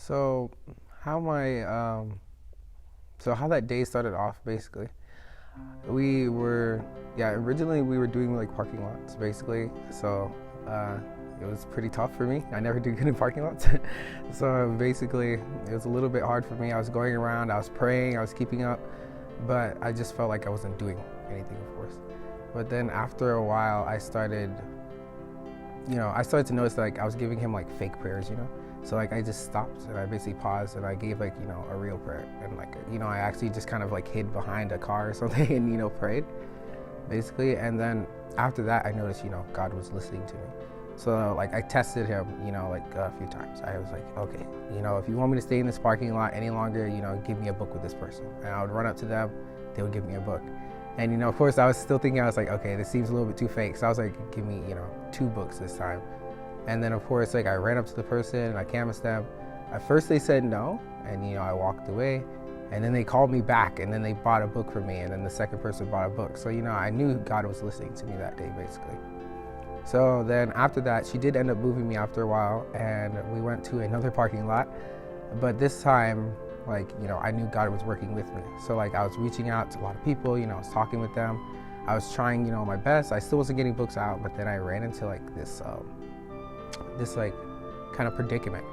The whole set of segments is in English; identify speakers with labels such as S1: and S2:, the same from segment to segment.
S1: So how my how that day started off basically. We were originally we were doing like parking lots basically. Uh it was pretty tough for me. I never do good in parking lots. So basically it was a little bit hard for me. I was going around, I was praying, I was keeping up, but I just felt like I wasn't doing anything, of course. But then after a while I started to notice that, like, I was giving him like fake prayers. So like I just stopped and I basically paused and I gave a real prayer, and I actually just kind of like hid behind a car or something and prayed basically. And then after that I noticed God was listening to me. So like I tested him like a few times. I was like, okay, if you want me to stay in this parking lot any longer, give me a book with this person. And I would run up to them, they would give me a book. And of course I was still thinking, I was like, okay, this seems a little bit too fake. So I was like, give me 2 books this time. And then of course, like, I ran up to the person and I canvassed them. At first they said no, and I walked away. And then they called me back, and then they bought a book for me, and then the second person bought a book. So I knew God was listening to me that day basically. So then after that, she did end up moving me after a while, and we went to another parking lot. But this time, I knew God was working with me. So like I was reaching out to a lot of people, I was talking with them. I was trying, my best. I still wasn't getting books out, but then I ran into like this kind of predicament.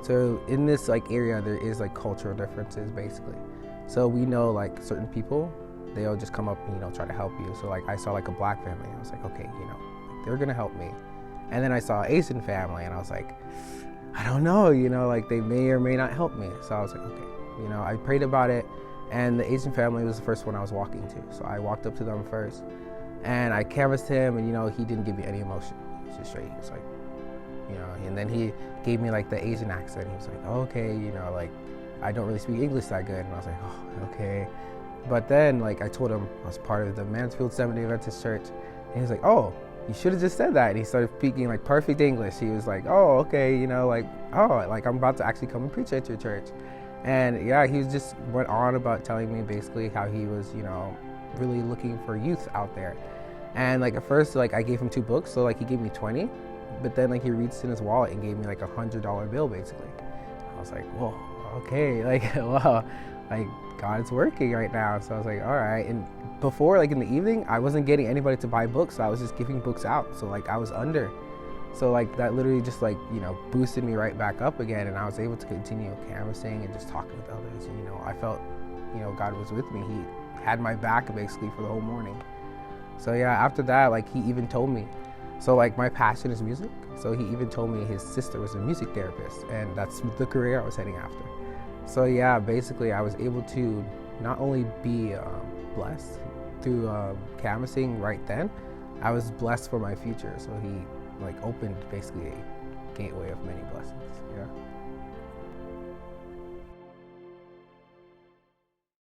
S1: So in this area, there is like cultural differences basically. So we know like certain people, they'll just come up and try to help you. So like I saw like a black family, I was like, okay, they're gonna help me. And then I saw an Asian family and I was like, I don't know, like they may or may not help me. So I was like, okay, I prayed about it, and the Asian family was the first one I was walking to. So I walked up to them first and I canvassed him, and he didn't give me any emotion. He was just straight. He was like, and then he gave me like the Asian accent. He was like, oh, okay, like I don't really speak English that good. And I was like, oh, okay. But then like I told him I was part of the Mansfield Seventh-day Adventist Church, and he was like, oh, you should have just said that. And he started speaking like perfect English. He was like, oh, okay, like, oh, like I'm about to actually come and preach at your church. And yeah, he just went on about telling me basically how he was, really looking for youth out there. And like at first, like I gave him 2 books, so like he gave me 20. But then like he reached in his wallet and gave me like $100 bill basically. I was like, whoa, okay, like wow, like God's working right now. So I was like, all right. And before, like in the evening, I wasn't getting anybody to buy books, so I was just giving books out. So like I was under. So like that literally just like, boosted me right back up again, and I was able to continue canvassing and just talking with others. And I felt, God was with me. He had my back basically for the whole morning. So yeah, after that, like he even told me, so like my passion is music. So he even told me his sister was a music therapist, and that's the career I was heading after. So yeah, basically I was able to not only be blessed through canvassing right then, I was blessed for my future. So he like opened basically a gateway of many blessings.